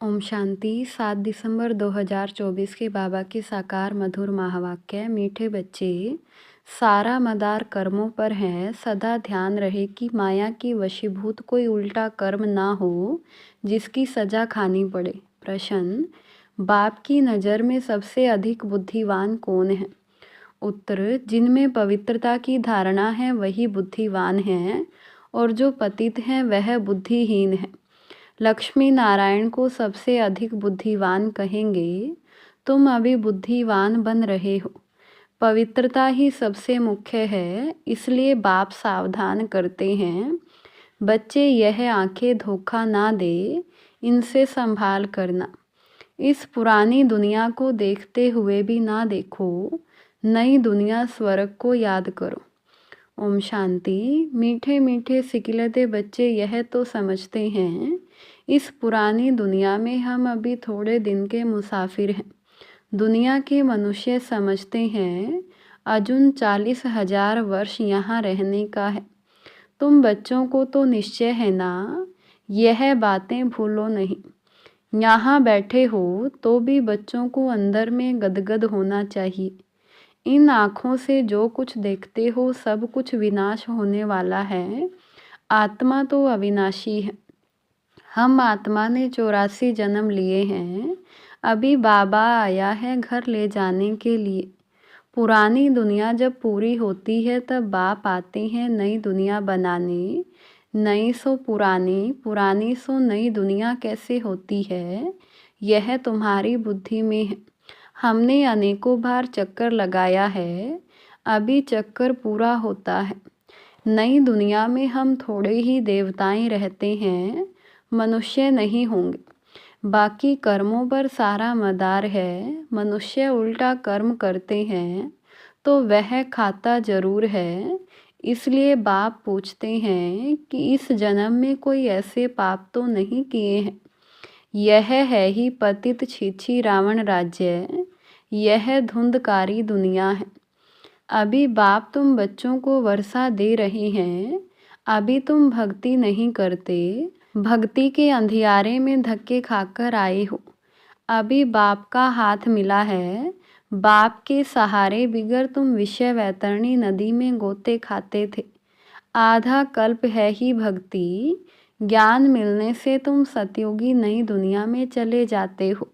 ओम शांति। 7 दिसंबर 2024 के बाबा के साकार मधुर महावाक्य। मीठे बच्चे, सारा मदार कर्मों पर है। सदा ध्यान रहे कि माया की वशीभूत कोई उल्टा कर्म ना हो जिसकी सजा खानी पड़े। प्रश्न, बाप की नज़र में सबसे अधिक बुद्धिवान कौन है? उत्तर, जिनमें पवित्रता की धारणा है वही बुद्धिवान है और जो पतित हैं वह बुद्धिहीन है। लक्ष्मी नारायण को सबसे अधिक बुद्धिवान कहेंगे। तुम अभी बुद्धिवान बन रहे हो। पवित्रता ही सबसे मुख्य है, इसलिए बाप सावधान करते हैं, बच्चे यह आंखें धोखा ना दे, इनसे संभाल करना। इस पुरानी दुनिया को देखते हुए भी ना देखो, नई दुनिया स्वर्ग को याद करो। ओम शांति। मीठे मीठे सिकिलते बच्चे यह तो समझते हैं, इस पुरानी दुनिया में हम अभी थोड़े दिन के मुसाफिर हैं। दुनिया के मनुष्य समझते हैं अजुन 40,000 वर्ष यहाँ रहने का है। तुम बच्चों को तो निश्चय है ना, यह बातें भूलो नहीं। यहाँ बैठे हो तो भी बच्चों को अंदर में गदगद होना चाहिए। इन आँखों से जो कुछ देखते हो सब कुछ विनाश होने वाला है। आत्मा तो अविनाशी है। हम आत्मा ने 84 जन्म लिए हैं। अभी बाबा आया है घर ले जाने के लिए। पुरानी दुनिया जब पूरी होती है तब बाप आते हैं नई दुनिया बनाने। नई सो पुरानी, पुरानी सो नई दुनिया कैसे होती है, यह तुम्हारी बुद्धि में है। हमने अनेकों बार चक्कर लगाया है, अभी चक्कर पूरा होता है। नई दुनिया में हम थोड़े ही देवताएं रहते हैं, मनुष्य नहीं होंगे। बाकी कर्मों पर सारा मदार है। मनुष्य उल्टा कर्म करते हैं तो वह खाता जरूर है। इसलिए बाप पूछते हैं कि इस जन्म में कोई ऐसे पाप तो नहीं किए हैं। यह है ही पतित छीछी रावण राज्य, यह धुंधकारी दुनिया है। अभी बाप तुम बच्चों को वर्षा दे रहे हैं। अभी तुम भक्ति नहीं करते, भक्ति के अंधियारे में धक्के खाकर आए हो। अभी बाप का हाथ मिला है। बाप के सहारे बिगर तुम विषय वैतरणी नदी में गोते खाते थे। आधा कल्प है ही भक्ति। ज्ञान मिलने से तुम सतयुगी नई दुनिया में चले जाते हो।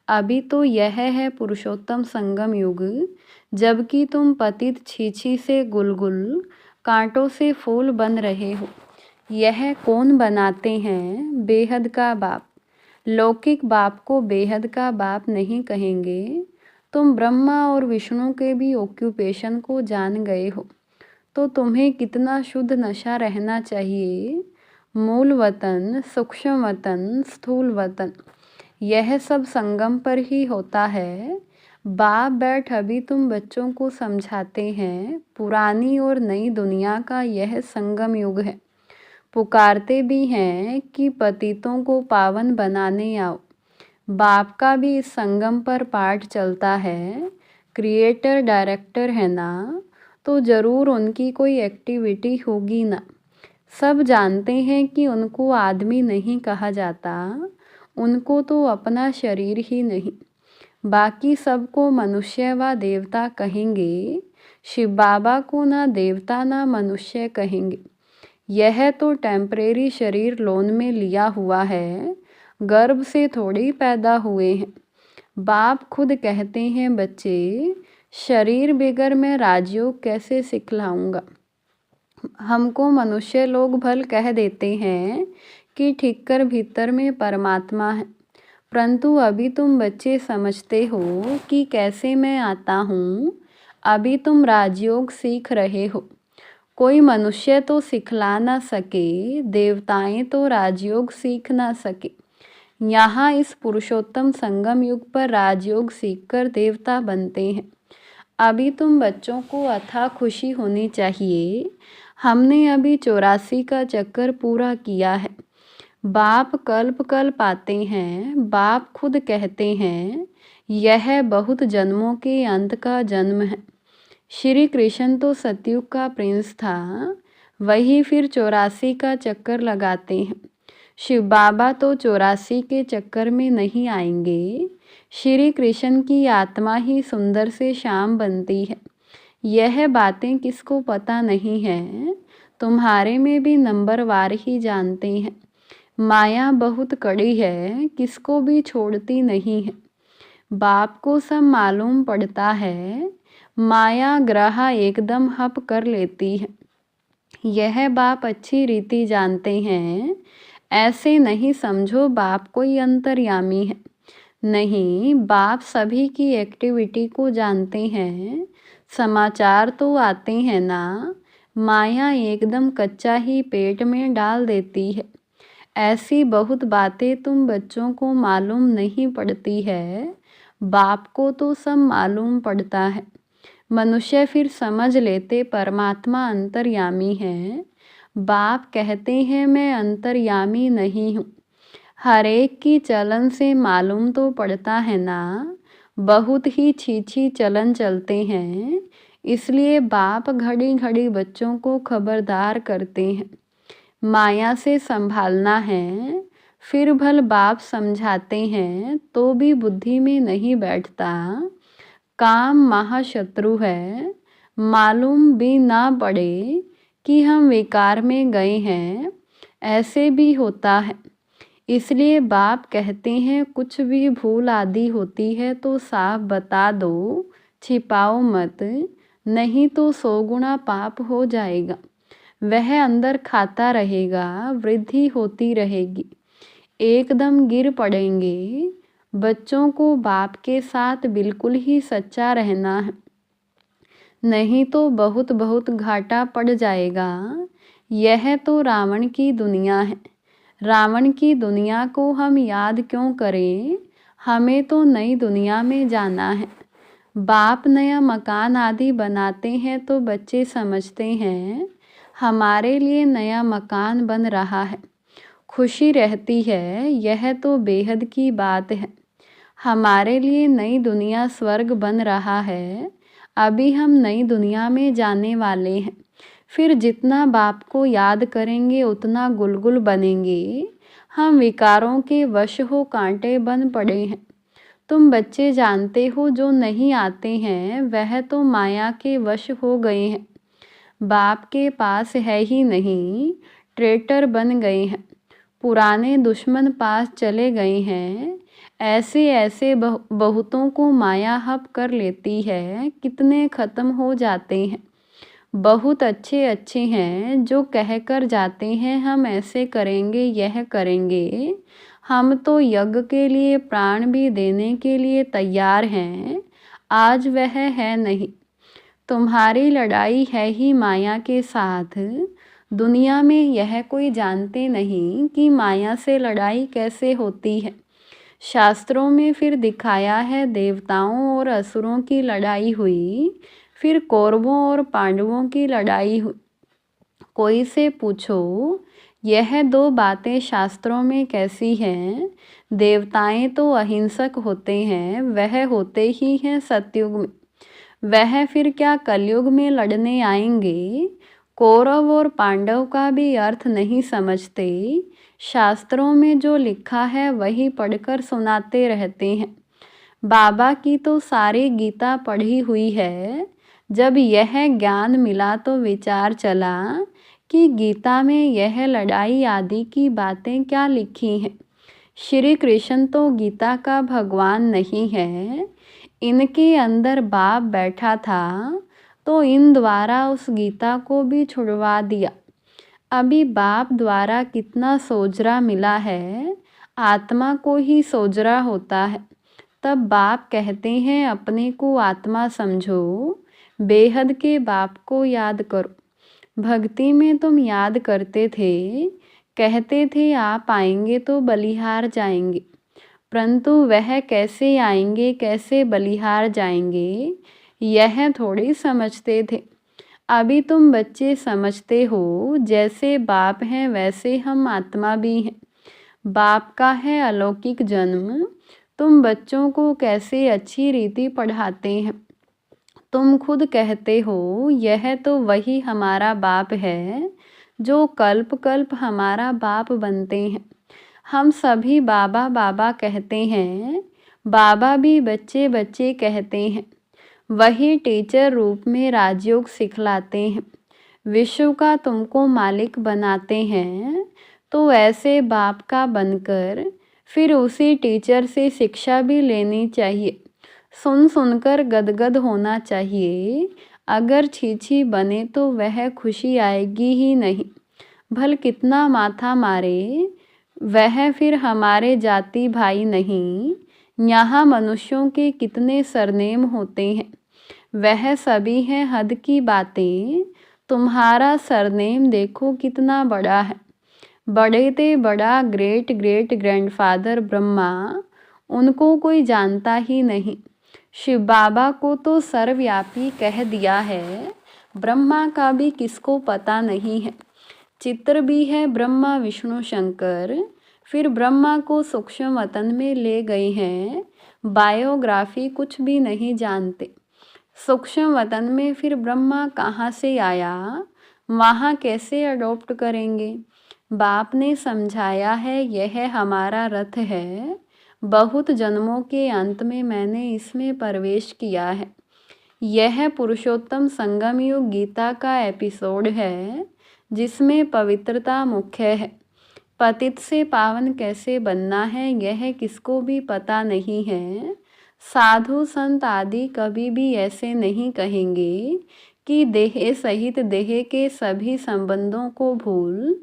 अभी तो यह है पुरुषोत्तम संगम युग, जबकि तुम पतित छीछी से गुलगुल, कांटों से फूल बन रहे हो। यह कौन बनाते हैं? बेहद का बाप। लौकिक बाप को बेहद का बाप नहीं कहेंगे। तुम ब्रह्मा और विष्णु के भी ऑक्यूपेशन को जान गए हो, तो तुम्हें कितना शुद्ध नशा रहना चाहिए। मूल वतन, सूक्ष्म वतन, स्थूल वतन, यह सब संगम पर ही होता है। बाप बैठ अभी तुम बच्चों को समझाते हैं, पुरानी और नई दुनिया का यह संगम युग है। पुकारते भी हैं कि पतितों को पावन बनाने आओ। बाप का भी इस संगम पर पाठ चलता है। क्रिएटर डायरेक्टर है ना, तो ज़रूर उनकी कोई एक्टिविटी होगी ना। सब जानते हैं कि उनको आदमी नहीं कहा जाता, उनको तो अपना शरीर ही नहीं। बाकी सबको मनुष्य व देवता कहेंगे। शिव बाबा को ना देवता ना मनुष्य कहेंगे। यह तो टेम्परेरी शरीर लोन में लिया हुआ है, गर्भ से थोड़ी पैदा हुए हैं। बाप खुद कहते हैं, बच्चे शरीर बिगर मैं राजयोग कैसे सिखलाऊंगा। हमको मनुष्य लोग भल कह देते हैं कि ठीक कर भीतर में परमात्मा है, परंतु अभी तुम बच्चे समझते हो कि कैसे मैं आता हूँ। अभी तुम राजयोग सीख रहे हो। कोई मनुष्य तो सिखला ना सके, देवताएं तो राजयोग सीख ना सके। यहाँ इस पुरुषोत्तम संगम युग पर राजयोग सीखकर देवता बनते हैं। अभी तुम बच्चों को अथाह खुशी होनी चाहिए। हमने अभी 84 का चक्कर पूरा किया है। बाप कल्प कल्प आते हैं। बाप खुद कहते हैं, यह बहुत जन्मों के अंत का जन्म है। श्री कृष्ण तो सतयुग का प्रिंस था, वही फिर 84 का चक्कर लगाते हैं। शिव बाबा तो 84 के चक्कर में नहीं आएंगे। श्री कृष्ण की आत्मा ही सुंदर से श्याम बनती है। यह बातें किसको पता नहीं है, तुम्हारे में भी नंबरवार ही जानते हैं। माया बहुत कड़ी है, किसको भी छोड़ती नहीं है। बाप को सब मालूम पड़ता है, माया ग्रह एकदम हप कर लेती है। यह बाप अच्छी रीति जानते हैं। ऐसे नहीं समझो बाप कोई अंतर्यामी है। नहीं, बाप सभी की एक्टिविटी को जानते हैं। समाचार तो आते हैं ना, माया एकदम कच्चा ही पेट में डाल देती है। ऐसी बहुत बातें तुम बच्चों को मालूम नहीं पड़ती है, बाप को तो सब मालूम पड़ता है। मनुष्य फिर समझ लेते परमात्मा अंतर्यामी है। बाप कहते हैं मैं अंतर्यामी नहीं हूँ। हर एक की चलन से मालूम तो पड़ता है ना, बहुत ही छीछी चलन चलते हैं। इसलिए बाप घड़ी घड़ी बच्चों को खबरदार करते हैं। माया से संभालना है। फिर भल बाप समझाते हैं तो भी बुद्धि में नहीं बैठता। काम महाशत्रु है, मालूम भी ना पड़े कि हम विकार में गए हैं, ऐसे भी होता है। इसलिए बाप कहते हैं कुछ भी भूल आदि होती है तो साफ बता दो, छिपाओ मत, नहीं तो 100 गुना पाप हो जाएगा। वह अंदर खाता रहेगा, वृद्धि होती रहेगी, एकदम गिर पड़ेंगे। बच्चों को बाप के साथ बिल्कुल ही सच्चा रहना है, नहीं तो बहुत बहुत घाटा पड़ जाएगा। यह तो रावण की दुनिया है। रावण की दुनिया को हम याद क्यों करें, हमें तो नई दुनिया में जाना है। बाप नया मकान आदि बनाते हैं तो बच्चे समझते हैं हमारे लिए नया मकान बन रहा है, खुशी रहती है। यह तो बेहद की बात है। हमारे लिए नई दुनिया स्वर्ग बन रहा है। अभी हम नई दुनिया में जाने वाले हैं। फिर जितना बाप को याद करेंगे उतना गुलगुल बनेंगे। हम विकारों के वश हो कांटे बन पड़े हैं। तुम बच्चे जानते हो जो नहीं आते हैं वह तो माया के वश हो गए हैं। बाप के पास है ही नहीं, ट्रेटर बन गए हैं। पुराने दुश्मन पास चले गए हैं। ऐसे ऐसे बहुतों को माया हप कर लेती है, कितने ख़त्म हो जाते हैं। बहुत अच्छे अच्छे हैं जो कह कर जाते हैं हम ऐसे करेंगे यह करेंगे। हम तो यज्ञ के लिए प्राण भी देने के लिए तैयार हैं, आज वह है नहीं। तुम्हारी लड़ाई है ही माया के साथ। दुनिया में यह कोई जानते नहीं कि माया से लड़ाई कैसे होती है। शास्त्रों में फिर दिखाया है देवताओं और असुरों की लड़ाई हुई, फिर कौरवों और पांडवों की लड़ाई हुई। कोई से पूछो यह 2 बातें शास्त्रों में कैसी हैं। देवताएं तो अहिंसक होते हैं, वह होते ही हैं सतयुग में। वह फिर क्या कलयुग में लड़ने आएंगे। कौरव और पांडव का भी अर्थ नहीं समझते। शास्त्रों में जो लिखा है वही पढ़कर सुनाते रहते हैं। बाबा की तो सारी गीता पढ़ी हुई है। जब यह ज्ञान मिला तो विचार चला कि गीता में यह लड़ाई आदि की बातें क्या लिखी हैं। श्री कृष्ण तो गीता का भगवान नहीं है, इनके अंदर बाप बैठा था तो इन द्वारा उस गीता को भी छुड़वा दिया। अभी बाप द्वारा कितना सोजरा मिला है, आत्मा को ही सोजरा होता है। तब बाप कहते हैं अपने को आत्मा समझो, बेहद के बाप को याद करो। भक्ति में तुम याद करते थे, कहते थे आप आएंगे तो बलिहार जाएंगे, परंतु वह कैसे आएंगे कैसे बलिहार जाएंगे यह थोड़ी समझते थे। अभी तुम बच्चे समझते हो, जैसे बाप हैं वैसे हम आत्मा भी हैं। बाप का है अलौकिक जन्म। तुम बच्चों को कैसे अच्छी रीति पढ़ाते हैं। तुम खुद कहते हो यह तो वही हमारा बाप है जो कल्प कल्प हमारा बाप बनते हैं। हम सभी बाबा बाबा कहते हैं, बाबा भी बच्चे बच्चे कहते हैं। वही टीचर रूप में राजयोग सिखलाते हैं, विश्व का तुमको मालिक बनाते हैं। तो ऐसे बाप का बनकर फिर उसी टीचर से शिक्षा भी लेनी चाहिए। सुन सुनकर गदगद होना चाहिए। अगर छीछी बने तो वह खुशी आएगी ही नहीं। भल कितना माथा मारे, वह फिर हमारे जाति भाई नहीं। यहाँ मनुष्यों के कितने सरनेम होते हैं, वह सभी हैं हद की बातें। तुम्हारा सरनेम देखो कितना बड़ा है। बड़े ते बड़ा ग्रेट ग्रेट ग्रैंडफादर ब्रह्मा, उनको कोई जानता ही नहीं। शिव बाबा को तो सर्वव्यापी कह दिया है, ब्रह्मा का भी किसको पता नहीं है। चित्र भी है ब्रह्मा विष्णु शंकर, फिर ब्रह्मा को सूक्ष्म वतन में ले गए हैं। बायोग्राफी कुछ भी नहीं जानते। सूक्ष्म वतन में फिर ब्रह्मा कहाँ से आया, वहाँ कैसे अडॉप्ट करेंगे। बाप ने समझाया है, यह हमारा रथ है। बहुत जन्मों के अंत में मैंने इसमें प्रवेश किया है। यह पुरुषोत्तम संगम युग गीता का एपिसोड है, जिसमें पवित्रता मुख्य है। पतित से पावन कैसे बनना है, यह किसको भी पता नहीं है। साधु संत आदि कभी भी ऐसे नहीं कहेंगे कि देह सहित देह के सभी संबंधों को भूल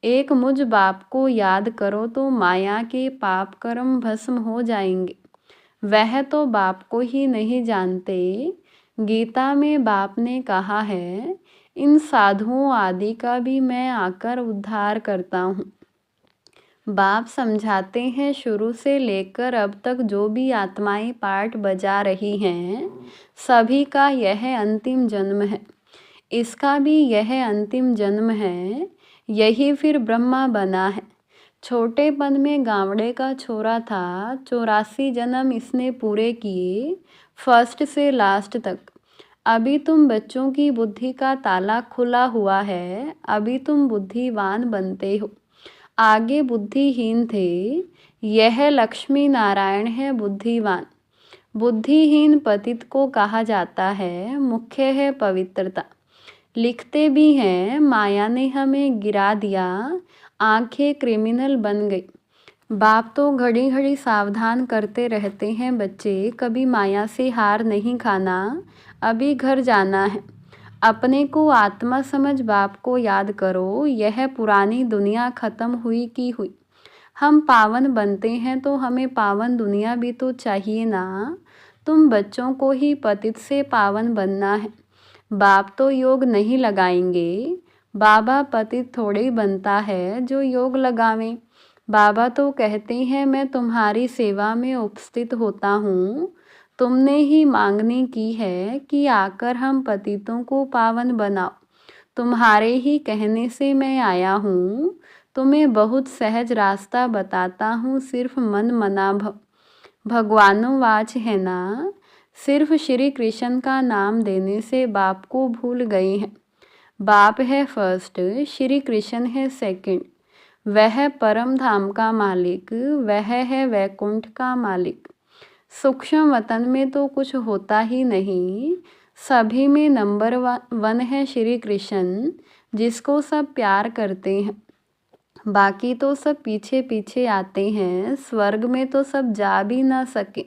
एक मुझ बाप को याद करो तो माया के पाप कर्म भस्म हो जाएंगे। वह तो बाप को ही नहीं जानते। गीता में बाप ने कहा है, इन साधुओं आदि का भी मैं आकर उद्धार करता हूँ। बाप समझाते हैं, शुरू से लेकर अब तक जो भी आत्माएं पार्ट बजा रही हैं, सभी का यह अंतिम जन्म है। इसका भी यह अंतिम जन्म है। यही फिर ब्रह्मा बना है। छोटेपन में गावड़े का छोरा था। 84 जन्म इसने पूरे किए, फर्स्ट से लास्ट तक। अभी तुम बच्चों की बुद्धि का ताला खुला हुआ है। अभी तुम बुद्धिवान बनते हो। आगे बुद्धिहीन थे। यह लक्ष्मी नारायण है बुद्धिवान। बुद्धिहीन पतित को कहा जाता है। मुख्य है पवित्रता। लिखते भी हैं, माया ने हमें गिरा दिया, आंखें क्रिमिनल बन गई। बाप तो घड़ी घड़ी सावधान करते रहते हैं, बच्चे कभी माया से हार नहीं खाना, अभी घर जाना है। अपने को आत्मा समझ बाप को याद करो। यह पुरानी दुनिया खत्म हुई की हुई। हम पावन बनते हैं तो हमें पावन दुनिया भी तो चाहिए ना। तुम बच्चों को ही पतित से पावन बनना है। बाप तो योग नहीं लगाएंगे। बाबा पतित थोड़े ही बनता है जो योग लगावें। बाबा तो कहते हैं, मैं तुम्हारी सेवा में उपस्थित होता हूँ। तुमने ही मांगनी की है कि आकर हम पतितों को पावन बनाओ। तुम्हारे ही कहने से मैं आया हूँ। तुम्हें बहुत सहज रास्ता बताता हूँ, सिर्फ मन मना भगवानुवाच है ना। सिर्फ श्री कृष्ण का नाम देने से बाप को भूल गए हैं। बाप है फर्स्ट, श्री कृष्ण है सेकंड। वह परम धाम का मालिक, वह है वैकुंठ का मालिक। सूक्ष्म वतन में तो कुछ होता ही नहीं। सभी में नंबर 1 है श्री कृष्ण, जिसको सब प्यार करते हैं। बाकी तो सब पीछे पीछे आते हैं। स्वर्ग में तो सब जा भी ना सके।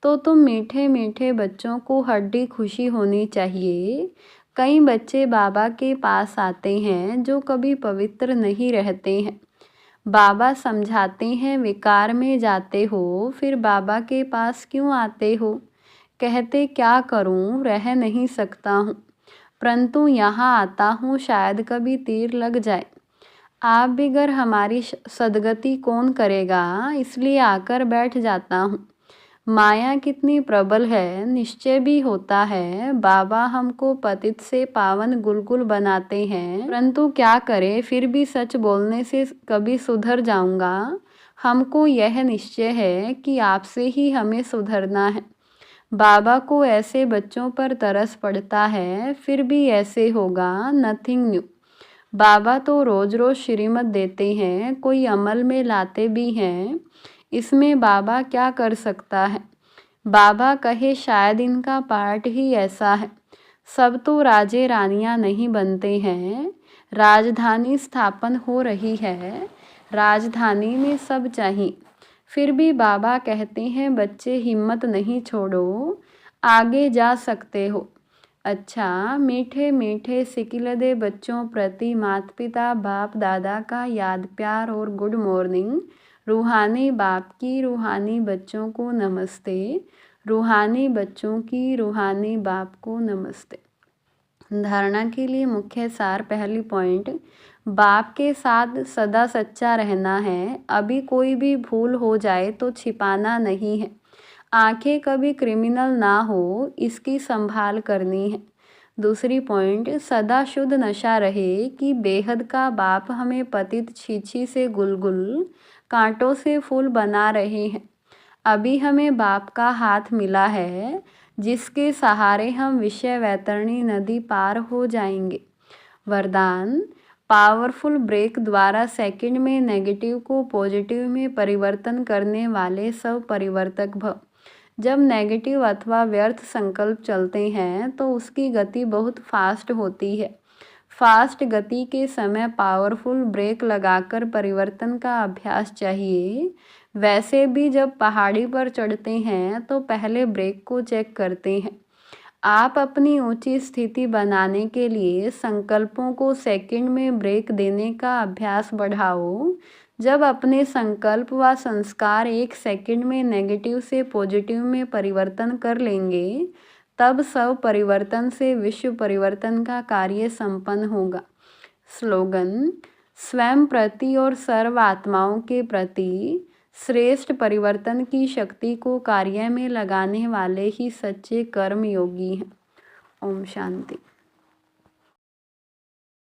तो तुम मीठे मीठे बच्चों को हड्डी खुशी होनी चाहिए। कई बच्चे बाबा के पास आते हैं जो कभी पवित्र नहीं रहते हैं। बाबा समझाते हैं, विकार में जाते हो, फिर बाबा के पास क्यों आते हो। कहते क्या करूं, रह नहीं सकता हूं, परंतु यहाँ आता हूँ, शायद कभी तीर लग जाए। आप बिगर हमारी सदगति कौन करेगा, इसलिए आकर बैठ जाता हूँ। माया कितनी प्रबल है, निश्चय भी होता है। बाबा हमको पतित से पावन गुलगुल बनाते हैं, परंतु क्या करें, फिर भी सच बोलने से कभी सुधर जाऊंगा। हमको यह निश्चय है कि आपसे ही हमें सुधरना है। बाबा को ऐसे बच्चों पर तरस पड़ता है, फिर भी ऐसे होगा, नथिंग न्यू। बाबा तो रोज रोज श्रीमत देते हैं, कोई अमल में लाते भी हैं, इसमें बाबा क्या कर सकता है। बाबा कहे शायद इनका पार्ट ही ऐसा है। सब तो राजे रानियां नहीं बनते हैं। राजधानी स्थापन हो रही है, राजधानी में सब चाहिए। फिर भी बाबा कहते हैं बच्चे हिम्मत नहीं छोड़ो, आगे जा सकते हो। अच्छा, मीठे मीठे सिकिलदे बच्चों प्रति माता पिता बाप दादा का याद प्यार और गुड मॉर्निंग। रूहानी बाप की रूहानी बच्चों को नमस्ते, रूहानी बच्चों की रूहानी बाप को नमस्ते। धारणा के लिए मुख्य सार। पहली पॉइंट, बाप के साथ सदा सच्चा रहना है। अभी कोई भी भूल हो जाए तो छिपाना नहीं है। आंखें कभी क्रिमिनल ना हो, इसकी संभाल करनी है। दूसरी पॉइंट, सदा शुद्ध नशा रहे कि बेहद का बाप हमें पतित छीछी से गुलगुल, कांटों से फूल बना रहे हैं। अभी हमें बाप का हाथ मिला है, जिसके सहारे हम विषय वैतरणी नदी पार हो जाएंगे। वरदान, पावरफुल ब्रेक द्वारा सेकंड में नेगेटिव को पॉजिटिव में परिवर्तन करने वाले सब परिवर्तक भव। जब नेगेटिव अथवा व्यर्थ संकल्प चलते हैं तो उसकी गति बहुत फास्ट होती है। फास्ट गति के समय पावरफुल ब्रेक लगाकर परिवर्तन का अभ्यास चाहिए। वैसे भी जब पहाड़ी पर चढ़ते हैं तो पहले ब्रेक को चेक करते हैं। आप अपनी ऊंची स्थिति बनाने के लिए संकल्पों को सेकंड में ब्रेक देने का अभ्यास बढ़ाओ। जब अपने संकल्प व संस्कार एक सेकंड में नेगेटिव से पॉजिटिव में परिवर्तन कर लेंगे, तब सब परिवर्तन से विश्व परिवर्तन का कार्य संपन्न होगा। स्लोगन, स्वयं प्रति और सर्व आत्माओं के प्रति श्रेष्ठ परिवर्तन की शक्ति को कार्य में लगाने वाले ही सच्चे कर्म योगी हैं। ओम शांति।